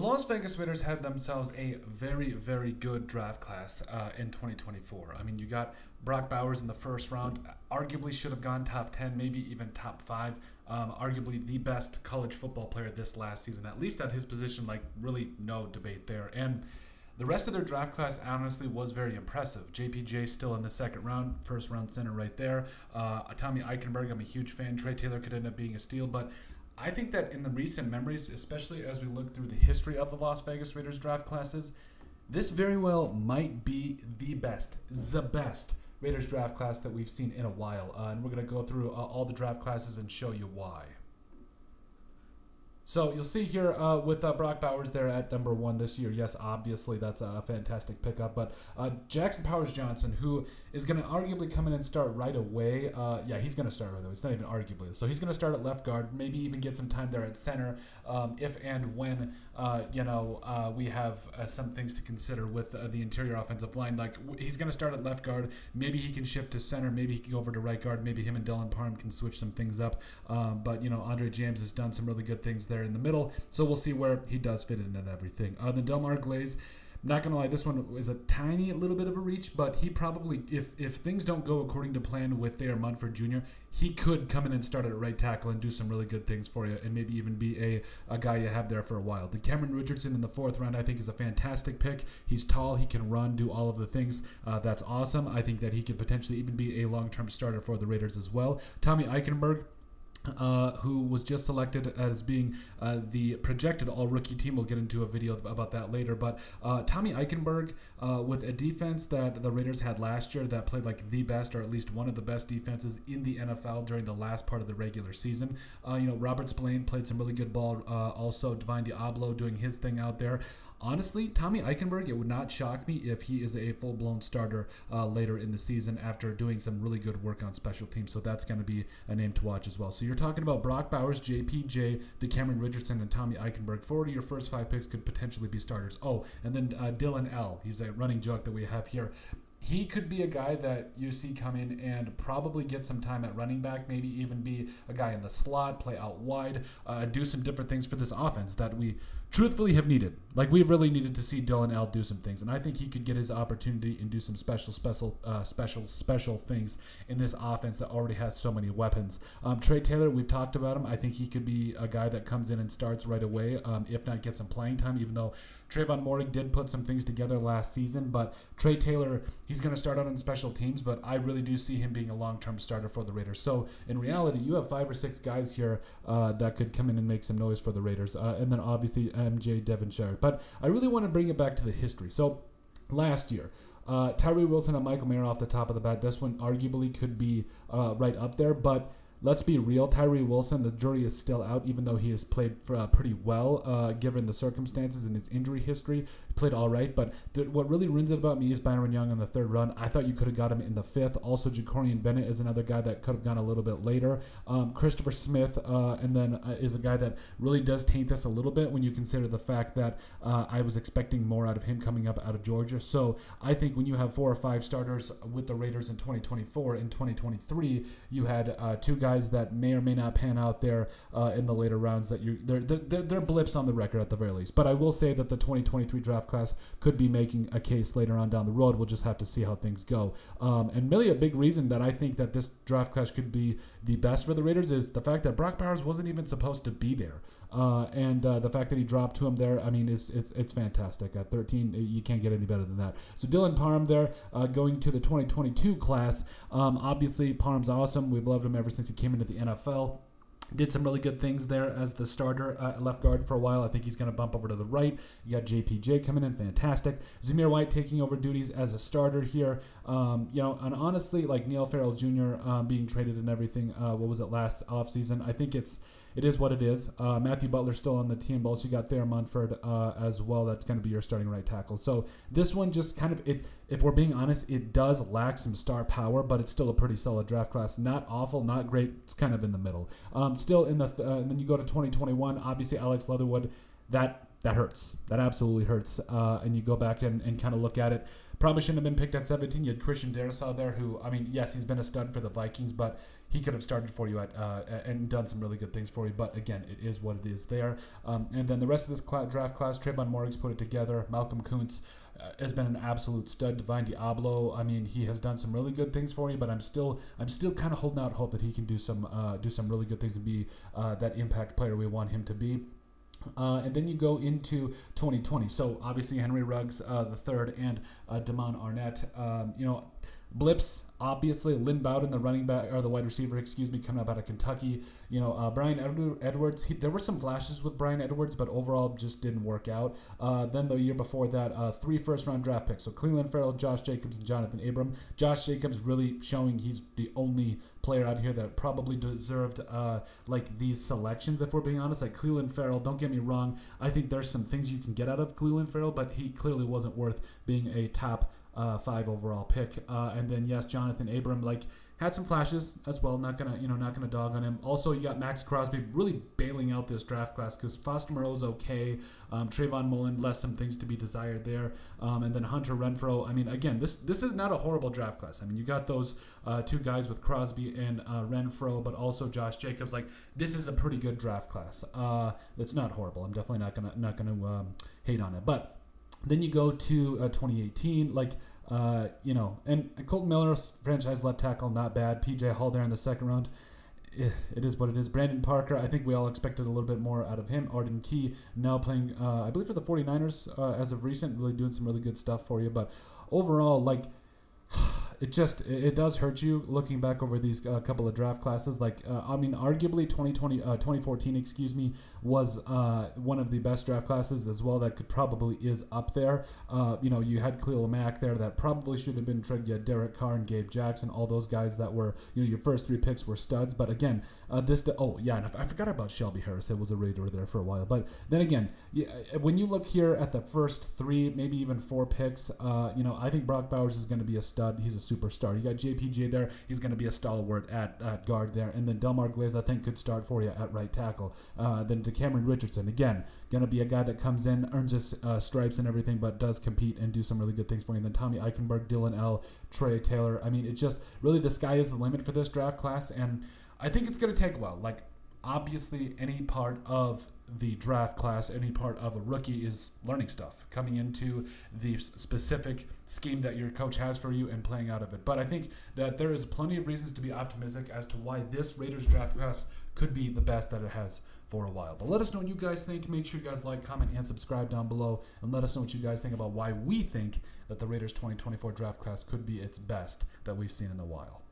Las Vegas Raiders had themselves a very, very good draft class in 2024. I mean, you got Brock Bowers in the first round, arguably should have gone top 10, maybe even top 5. Arguably the best college football player this last season, at least at his position, like really no debate there. And the rest of their draft class, honestly, was very impressive. JPJ still in the second round, first round center right there. Tommy Eichenberg, I'm a huge fan. Trey Taylor could end up being a steal, but I think that in the recent memories, especially as we look through the history of the Las Vegas Raiders draft classes, this very well might be the best Raiders draft class that we've seen in a while. And we're going to go through all the draft classes and show you why. So you'll see here with Brock Bowers there at number 1 this year. Yes, obviously that's a fantastic pickup. But Jackson Powers-Johnson, who is going to arguably come in and start right away. He's going to start right away. It's not even arguably. So he's going to start at left guard, maybe even get some time there at center if and when, we have some things to consider with the interior offensive line. Like he's going to start at left guard. Maybe he can shift to center. Maybe he can go over to right guard. Maybe him and Dylan Parham can switch some things up. But Andre James has done some really good things there in the middle, so we'll see where he does fit in and everything. The Delmar Glaze, not gonna lie, this one is a tiny little bit of a reach, but he probably, if things don't go according to plan with Thayer Munford Jr., he could come in and start at right tackle and do some really good things for you, and maybe even be a guy you have there for a while. Decamerion Richardson in the 4th round, I think, is a fantastic pick. He's tall, he can run, do all of the things. That's awesome. I think that he could potentially even be a long-term starter for the Raiders as well. Tommy Eichenberg, who was just selected as being the projected all-rookie team. We'll get into a video about that later. But Tommy Eichenberg, with a defense that the Raiders had last year that played like the best, or at least one of the best defenses in the NFL during the last part of the regular season. Robert Spillane played some really good ball. Also, Divine Diablo doing his thing out there. Honestly, Tommy Eichenberg, it would not shock me if he is a full-blown starter later in the season after doing some really good work on special teams. So that's going to be a name to watch as well. So you're talking about Brock Bowers, JPJ, Decamerion Richardson, and Tommy Eichenberg. 4 of your first 5 picks could potentially be starters. Oh, and then Dylan L. He's a running joke that we have here. He could be a guy that you see come in and probably get some time at running back, maybe even be a guy in the slot, play out wide, do some different things for this offense that we truthfully have needed. Like, we've really needed to see Dylan L do some things, and I think he could get his opportunity and do some special things in this offense that already has so many weapons. Trey Taylor, we've talked about him. I think he could be a guy that comes in and starts right away, if not get some playing time, even though Trayvon Moehrig did put some things together last season. But Trey Taylor, he's going to start out on special teams, but I really do see him being a long-term starter for the Raiders. So in reality, you have 5 or 6 guys here that could come in and make some noise for the Raiders. And then obviously MJ Devonshire. But I really want to bring it back to the history. So last year, Tyree Wilson and Michael Mayer off the top of the bat. This one arguably could be right up there, but let's be real. Tyree Wilson, the jury is still out, even though he has played pretty well given the circumstances and his injury history. He played all right, but what really ruins it about me is Byron Young in the 3rd round. I thought you could have got him in the 5th. Also, Jacorian Bennett is another guy that could have gone a little bit later. Christopher Smith, and then is a guy that really does taint this a little bit when you consider the fact that I was expecting more out of him coming up out of Georgia. So I think when you have 4 or 5 starters with the Raiders in 2024, in 2023, you had 2 guys that may or may not pan out there in the later rounds. That they're blips on the record at the very least. But I will say that the 2023 draft class could be making a case later on down the road. We'll just have to see how things go. And really a big reason that I think that this draft class could be the best for the Raiders is the fact that Brock Bowers wasn't even supposed to be there. And the fact that he dropped to him there, I mean, it's fantastic. At 13, you can't get any better than that. So Dylan Parham there, going to the 2022 class. Obviously, Parham's awesome. We've loved him ever since he came into the NFL. Did some really good things there as the starter left guard for a while. I think he's going to bump over to the right. You got JPJ coming in, fantastic. Zamir White taking over duties as a starter here. And honestly, like Neil Farrell Jr. Being traded and everything, what was it, last offseason? I think it is what it is. Matthew Butler's still on the team, but also you got Thayer Munford as well. That's going to be your starting right tackle. So this one just kind of, if we're being honest, it does lack some star power, but it's still a pretty solid draft class. Not awful, not great. It's kind of in the middle. Still in the, and then you go to 2021, obviously Alex Leatherwood, that hurts. That absolutely hurts. And you go back and kind of look at it. probably shouldn't have been picked at 17. You had Christian Darrisaw there, who, I mean, yes, he's been a stud for the Vikings, but he could have started for you and done some really good things for you. But again, it is what it is there. And then the rest of this draft class, Trayvon Morgan's put it together. Malcolm Kuntz has been an absolute stud. Divine Diablo, I mean, he has done some really good things for you, but I'm still kind of holding out hope that he can do some really good things and be that impact player we want him to be. And then you go into 2020. So obviously Henry Ruggs the third and Damon Arnett. Blips, obviously. Lynn Bowden, the running back or the wide receiver, coming up out of Kentucky. Brian Edwards. There were some flashes with Brian Edwards, but overall just didn't work out. Then the year before that, 3 first-round draft picks. So Cleveland Farrell, Josh Jacobs, and Jonathan Abram. Josh Jacobs really showing he's the only player out here that probably deserved these selections, if we're being honest. Like Cleveland Farrell, don't get me wrong. I think there's some things you can get out of Cleveland Farrell, but he clearly wasn't worth being a top 5 overall pick. And then yes, Jonathan Abram had some flashes as well. Not gonna dog on him. Also, you got Max Crosby really bailing out this draft class because Foster Moreau's okay. Trayvon Mullen left some things to be desired there. And then Hunter Renfrow. I mean, again, this is not a horrible draft class. I mean, you got those 2 guys with Crosby and Renfrow, but also Josh Jacobs. This is a pretty good draft class. It's not horrible. I'm definitely not gonna hate on it. But then you go to 2018, and Colton Miller, franchise left tackle, not bad. PJ Hall there in the second round. It is what it is. Brandon Parker, I think we all expected a little bit more out of him. Arden Key, now playing, I believe, for the 49ers as of recent, really doing some really good stuff for you. But overall, it does hurt you looking back over these couple of draft classes. Arguably 2014, was one of the best draft classes as well. That probably is up there. You had Khalil Mack there that probably should have been tried. You had Derek Carr and Gabe Jackson, all those guys that were, your first 3 picks were studs. But again, and I forgot about Shelby Harris. It was a Raider there for a while. But then again, when you look here at the first 3, maybe even 4 picks, I think Brock Bowers is going to be a stud. He's a superstar. You got JPJ there. He's going to be a stalwart at guard there. And then Delmar Glaze, I think, could start for you at right tackle. Then Decamerion Richardson, again, going to be a guy that comes in, earns his stripes and everything, but does compete and do some really good things for you. And then Tommy Eichenberg, Dylan L., Trey Taylor. I mean, it's just really the sky is the limit for this draft class. And I think it's going to take a while. Obviously, any part of the draft class, any part of a rookie is learning stuff, coming into the specific scheme that your coach has for you and playing out of it. But I think that there is plenty of reasons to be optimistic as to why this Raiders draft class could be the best that it has for a while. But let us know what you guys think. Make sure you guys like, comment, and subscribe down below. And let us know what you guys think about why we think that the Raiders 2024 draft class could be its best that we've seen in a while.